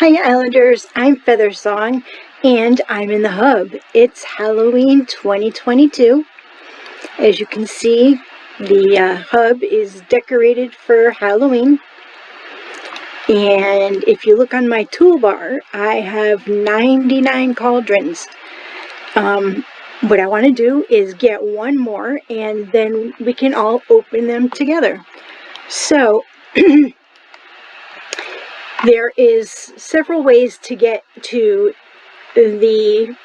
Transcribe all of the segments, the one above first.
Hi Islanders, I'm Feathersong and I'm in the hub. It's Halloween 2022. As you can see, the hub is decorated for Halloween. And if you look on my toolbar, I have 99 cauldrons. What I want to do is get one more and then we can all open them together. So there is several ways to get to the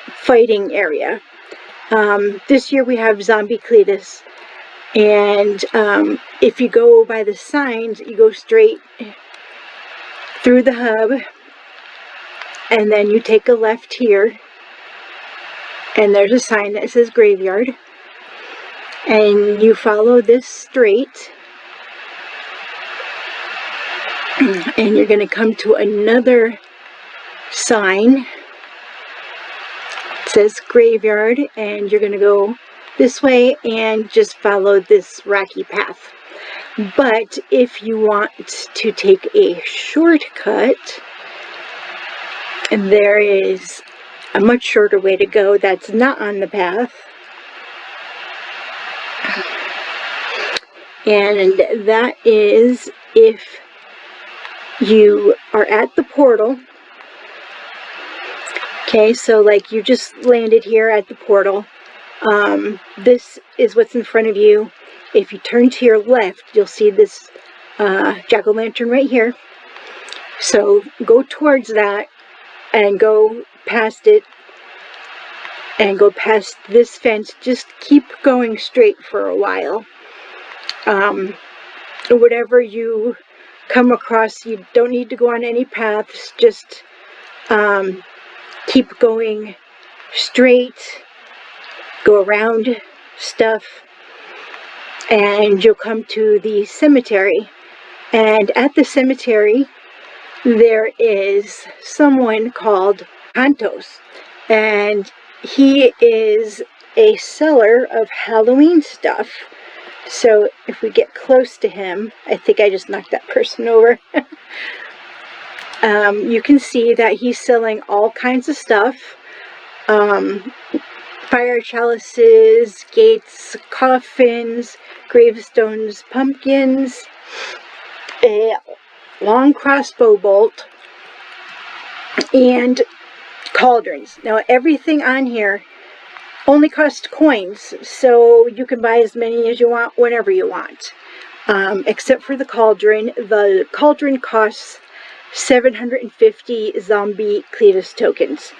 fighting area. This year we have Zombie Cletus, and if you go by the signs, you go straight through the hub, and then you take a left here, and there's a sign that says Graveyard, and you follow this straight, and you're going to come to another sign. It says Graveyard, and you're going to go this way and just follow this rocky path. But if you want to take a shortcut, there is a much shorter way to go that's not on the path. And that is if you are at the portal. Okay, so like you just landed here at the portal. This is what's in front of you. If you turn to your left, you'll see this jack-o'-lantern right here. So go towards that and go past it and go past this fence. Just keep going straight for a while. Whatever you come across, you don't need to go on any paths. Just keep going straight, go around stuff, and you'll come to the cemetery. And at the cemetery, there is someone called Cantos, and he is a seller of Halloween stuff. So if we get close to him, I think I just knocked that person over. You can see that he's selling all kinds of stuff. Fire chalices, gates, coffins, gravestones, pumpkins, a long crossbow bolt, and cauldrons. Now everything on here only costs coins, so you can buy as many as you want whenever you want. Except for the cauldron. The cauldron costs 750 Zombie Cletus tokens.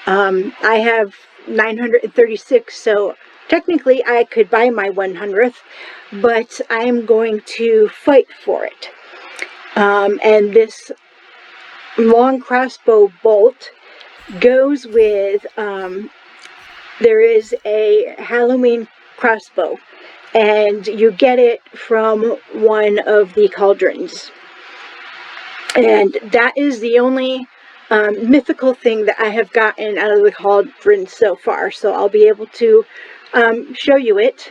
I have 936, so technically I could buy my 100th, but I am going to fight for it. And this long crossbow bolt goes with, there is a Halloween crossbow, and you get it from one of the cauldrons. And that is the only mythical thing that I have gotten out of the cauldron so far. So I'll be able to show you it.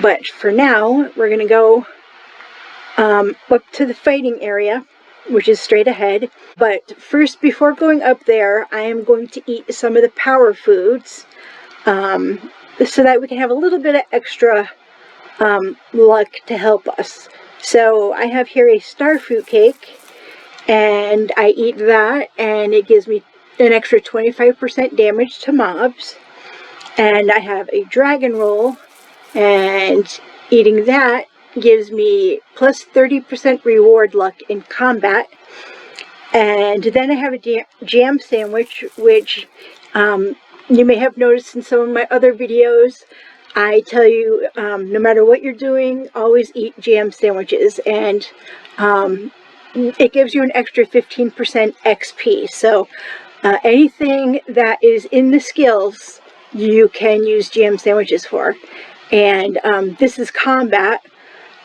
But for now, we're going to go up to the fighting area, which is straight ahead. But first, before going up there, I am going to eat some of the power foods so that we can have a little bit of extra luck to help us. So I have here a star fruit cake, and I eat that, and it gives me an extra 25% damage to mobs. And I have a dragon roll, and eating that gives me plus 30% reward luck in combat. And then I have a jam sandwich, which you may have noticed in some of my other videos. I tell you, no matter what you're doing, always eat jam sandwiches, and it gives you an extra 15% XP. So anything that is in the skills, you can use jam sandwiches for. And this is combat,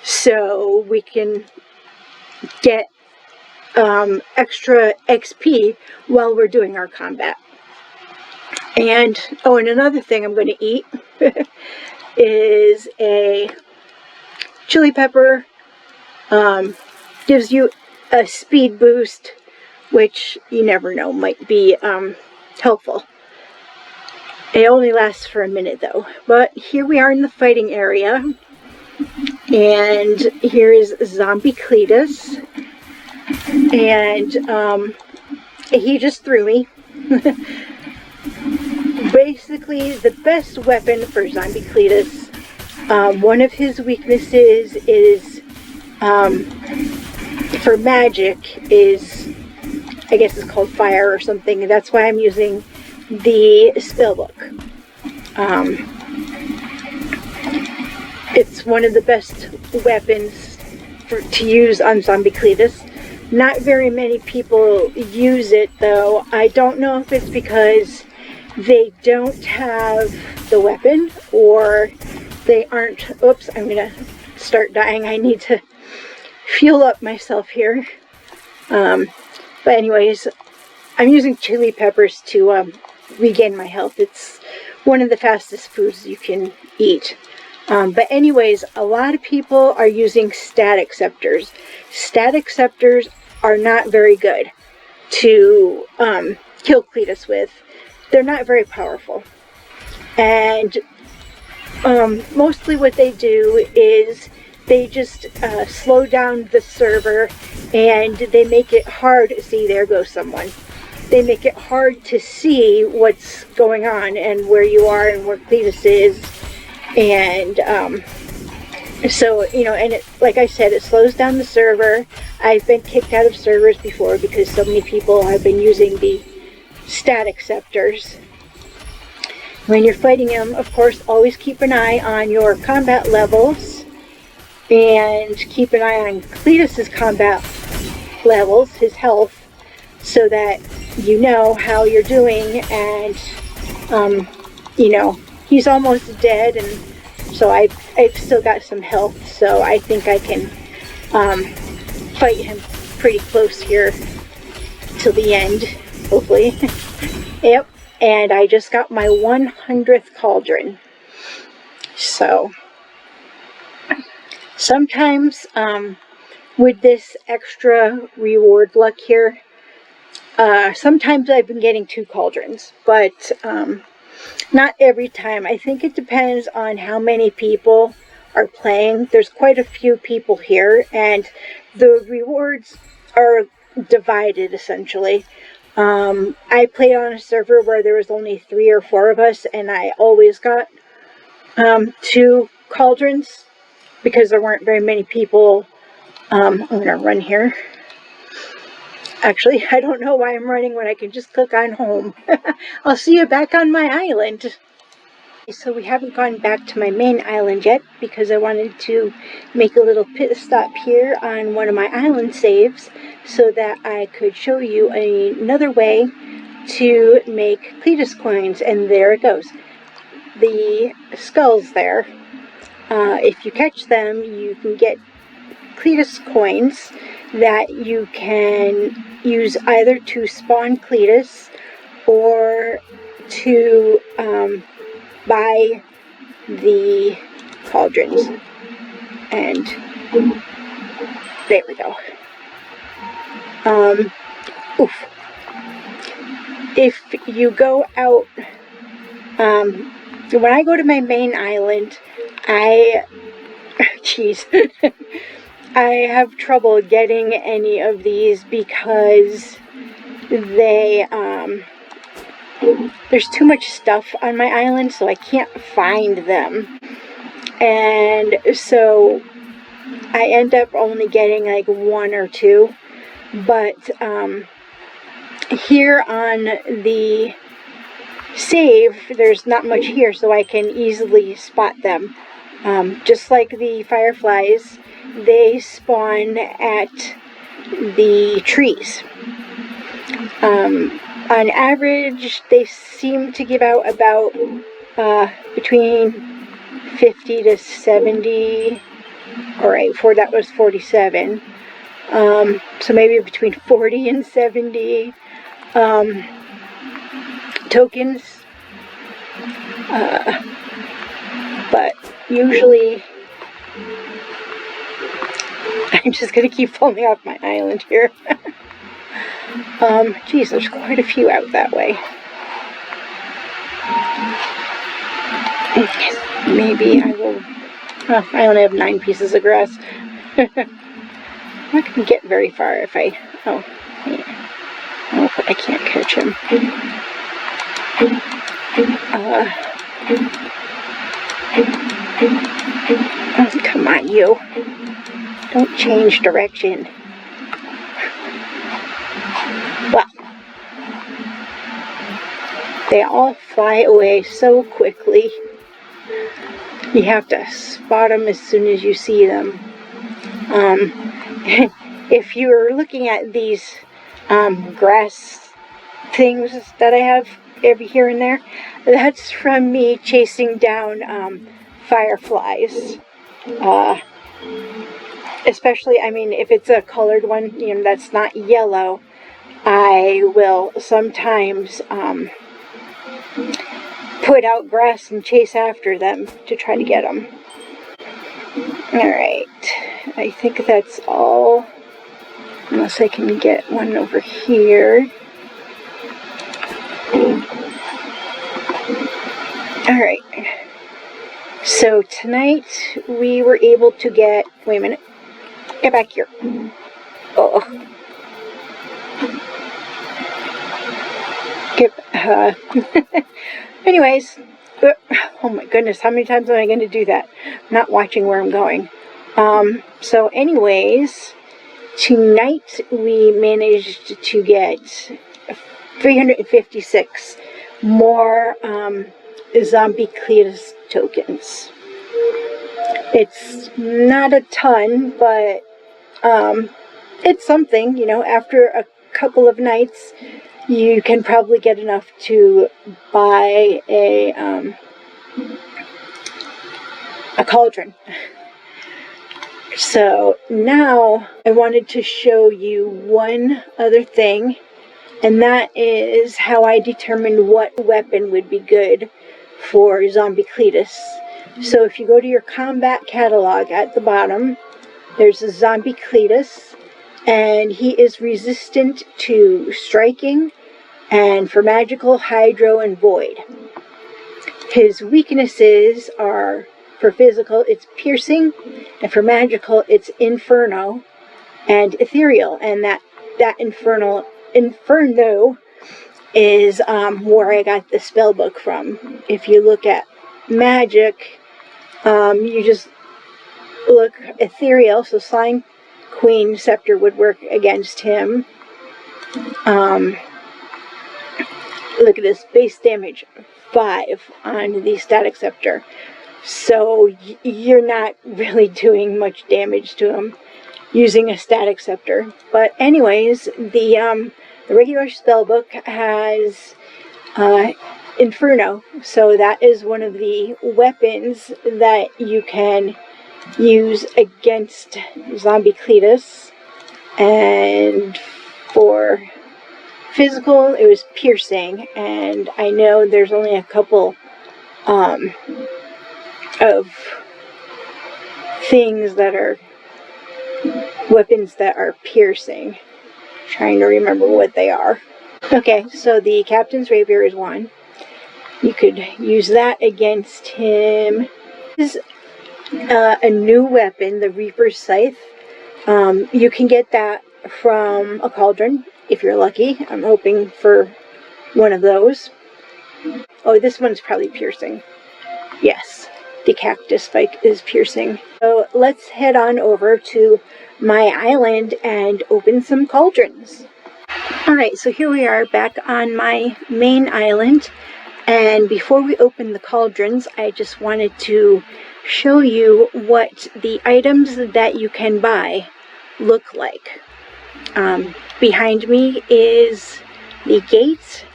so we can get extra XP while we're doing our combat. And, oh, and another thing I'm going to eat is a chili pepper. Gives you a speed boost, which you never know, might be helpful. It only lasts for a minute though. But here we are in the fighting area. And here is Zombie Cletus. And he just threw me. Basically, the best weapon for Zombie Cletus, one of his weaknesses is, for magic, is, I guess it's called fire or something. That's why I'm using the spellbook. It's one of the best weapons to use on Zombie Cletus. Not very many people use it though. I don't know if it's because they don't have the weapon or they aren't. Oops, I'm gonna start dying. I need to fuel up myself here. But anyways, I'm using chili peppers to regain my health. It's one of the fastest foods you can eat. But anyways, a lot of people are using static scepters. Static scepters are not very good to kill Cletus with. They're not very powerful. And mostly what they do is they just slow down the server and they make it hard. See, there goes someone. They make it hard to see what's going on and where you are and where Cletus is. And so, you know, and it, like I said, it slows down the server. I've been kicked out of servers before because so many people have been using the static scepters. When you're fighting him, of course, always keep an eye on your combat levels and keep an eye on Cletus's combat levels, his health, so that you know how you're doing. And you know, he's almost dead, and so I've still got some health, so I think I can fight him pretty close here till the end, hopefully. Yep, and I just got my 100th cauldron. So sometimes with this extra reward luck here, sometimes I've been getting 2 cauldrons, but not every time. I think it depends on how many people are playing. There's quite a few people here, and the rewards are divided essentially. I played on a server where there was only 3 or 4 of us, and I always got 2 cauldrons because there weren't very many people. I'm gonna run here. Actually, I don't know why I'm running when I can just click on home. I'll see you back on my island. So we haven't gone back to my main island yet because I wanted to make a little pit stop here on one of my island saves so that I could show you another way to make Cletus coins. And there it goes. The skulls there. If you catch them, you can get Cletus coins that you can use either to spawn Cletus or to buy the cauldrons. And there we go. Oof. If you go out, when I go to my main island, jeez, I have trouble getting any of these because they, there's too much stuff on my island, so I can't find them. And so I end up only getting like 1 or 2. But here on the save, there's not much here, so I can easily spot them. Just like the fireflies, they spawn at the trees. On average, they seem to give out about between 50 to 70. Alright, that was 47. So maybe between 40 and 70 tokens. But usually I'm just going to keep falling off my island here. Geez, there's quite a few out that way. Maybe I will... Oh, I only have 9 pieces of grass. I'm not going to get very far if I... Oh, yeah. Oh, I can't catch him. Oh, come on, you. Don't change direction. Well, they all fly away so quickly. You have to spot them as soon as you see them. If you're looking at these grass things that I have every here and there, that's from me chasing down fireflies. Especially, I mean, if it's a colored one, you know, that's not yellow, I will sometimes put out grass and chase after them to try to get them. Alright, I think that's all, unless I can get one over here. Alright, so tonight we were able to get, wait a minute, get back here. Oh. Anyways, oh my goodness, how many times am I going to do that? I'm not watching where I'm going. So anyways, tonight we managed to get 356 more zombie Cletus tokens. It's not a ton, but it's something, you know. After a couple of nights, you can probably get enough to buy a cauldron. So now I wanted to show you one other thing, and that is how I determined what weapon would be good for Zombie Cletus. So if you go to your combat catalog at the bottom, there's a Zombie Cletus, and he is resistant to striking, and for magical, hydro, and void. His weaknesses are, for physical, it's piercing, and for magical, it's inferno and ethereal. And that inferno is where I got the spell book from. If you look at magic, you just look ethereal, so Slime Queen Scepter would work against him. Look at this, base damage 5 on the Static Scepter. So you're not really doing much damage to him using a Static Scepter. But anyways, the regular spellbook has Inferno. So that is one of the weapons that you can use against Zombie Cletus. And for physical, it was piercing, and I know there's only a couple of things that are weapons that are piercing. I'm trying to remember what they are. Okay, so the Captain's Rapier is one. You could use that against him. This is a new weapon, the Reaper's Scythe. You can get that from a cauldron if you're lucky. I'm hoping for one of those. Oh, this one's probably piercing. Yes, the cactus spike is piercing. So let's head on over to my island and open some cauldrons. Alright, so here we are back on my main island. And before we open the cauldrons, I just wanted to show you what the items that you can buy look like. Behind me is the gate.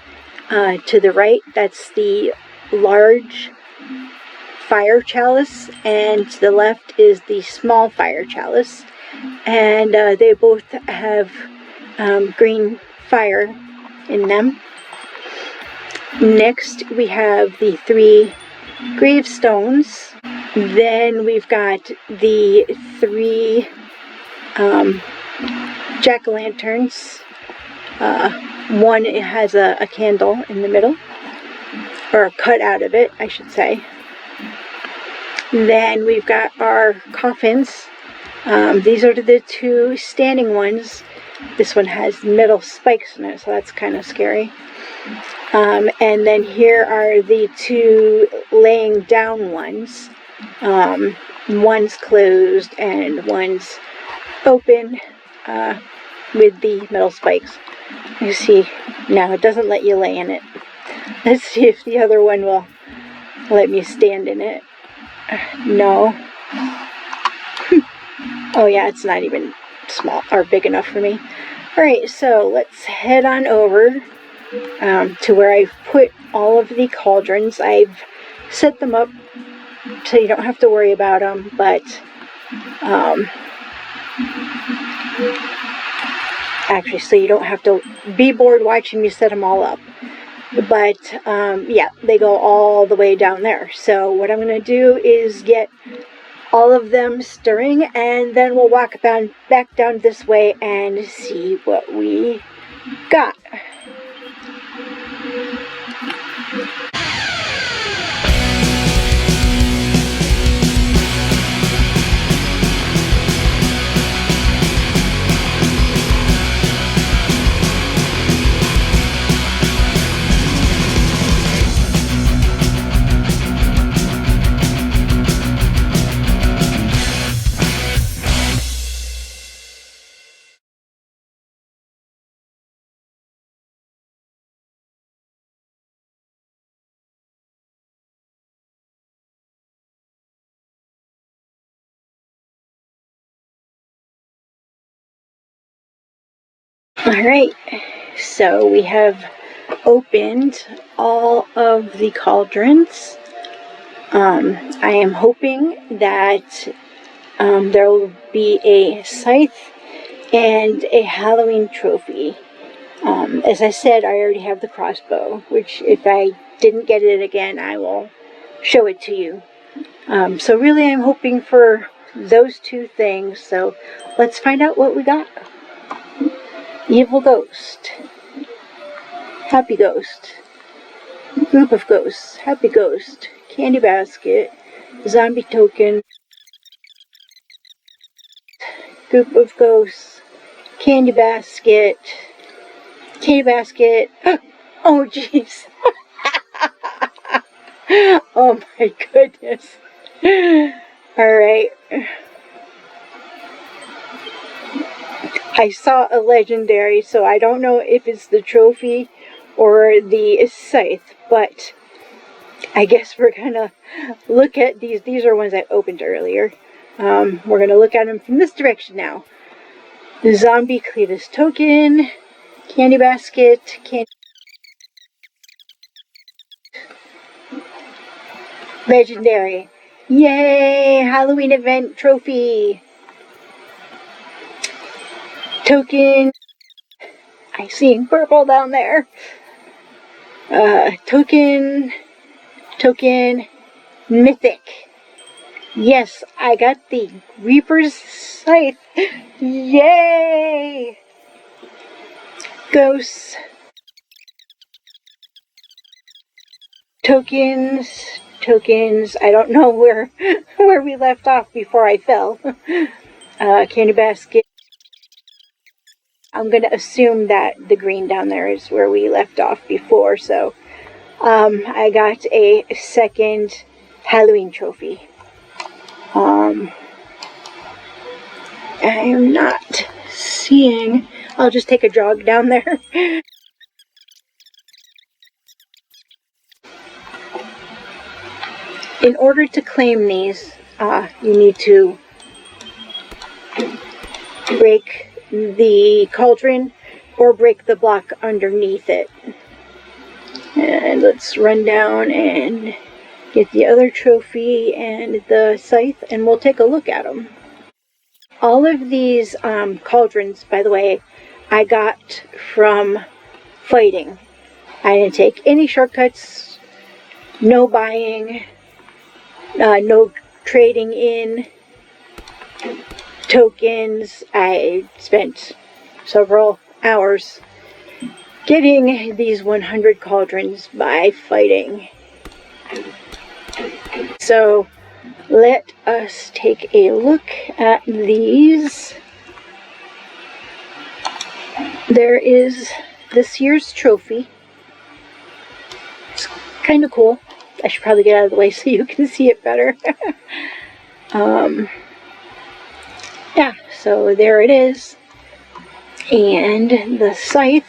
To the right, that's the large fire chalice, and to the left is the small fire chalice. And they both have green fire in them. Next, we have the 3 gravestones. Then we've got the 3 jack-o'-lanterns. One, it has a candle in the middle, or cut out of it, I should say. Then we've got our coffins. These are the two standing ones. This one has metal spikes in it, so that's kind of scary. And then here are the two laying down ones. One's closed and one's open with the metal spikes. You see, now it doesn't let you lay in it. Let's see if the other one will let me stand in it. No. Oh yeah, it's not even small or big enough for me. Alright, so let's head on over to where I've put all of the cauldrons. I've set them up so you don't have to worry about them, but actually, so you don't have to be bored watching me set them all up. But yeah, they go all the way down there. So what I'm going to do is get all of them stirring, and then we'll walk back down this way and see what we got. Alright, so we have opened all of the cauldrons. I am hoping that there will be a scythe and a Halloween trophy. As I said, I already have the crossbow, which if I didn't get it again, I will show it to you. So really I'm hoping for those two things, so let's find out what we got. Evil ghost, happy ghost, group of ghosts, happy ghost, candy basket, zombie token, group of ghosts, candy basket, oh jeez, oh my goodness, alright. I saw a legendary, so I don't know if it's the trophy or the scythe, but I guess we're gonna look at these. These are ones I opened earlier. We're gonna look at them from this direction now. The zombie Cletus token, candy basket, legendary. Yay! Halloween event trophy. Token, I see purple down there. Token, mythic. Yes, I got the Reaper's Scythe. Yay! Ghosts, tokens. I don't know where we left off before I fell. Candy basket. I'm going to assume that the green down there is where we left off before, so I got a second Halloween trophy. I am not seeing. I'll just take a jog down there. In order to claim these, you need to break the cauldron or break the block underneath it. And let's run down and get the other trophy and the scythe, and we'll take a look at them. All of these cauldrons, by the way, I got from fighting. I didn't take any shortcuts, no buying, no trading in. tokens. I spent several hours getting these 100 cauldrons by fighting. So let us take a look at these. There is this year's trophy. It's kind of cool. I should probably get out of the way so you can see it better. Yeah, so there it is. And the scythe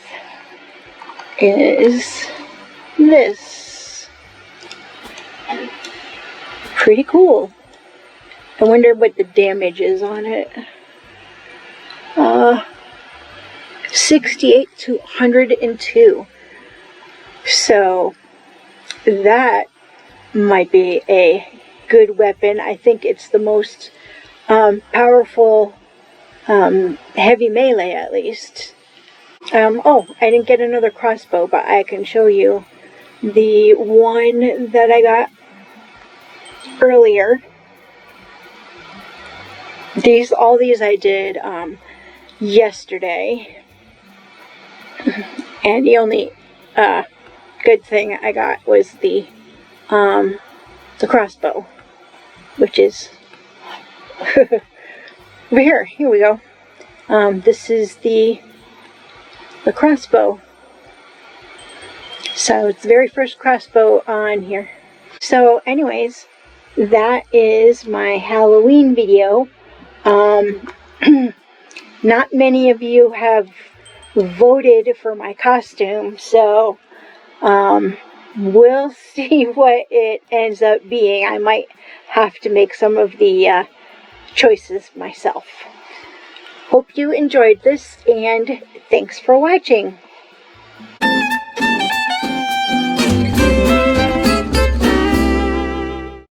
is this. Pretty cool. I wonder what the damage is on it. 68 to 102. So that might be a good weapon. I think it's the most powerful heavy melee, at least. Oh, I didn't get another crossbow, but I can show you the one that I got earlier. All these I did yesterday, and the only good thing I got was the crossbow, which is over here. Here we go. This is the crossbow. So it's the very first crossbow on here. So anyways, that is my Halloween video. Not many of you have voted for my costume, so we'll see what it ends up being. I might have to make some of the choices myself. Hope you enjoyed this, and thanks for watching.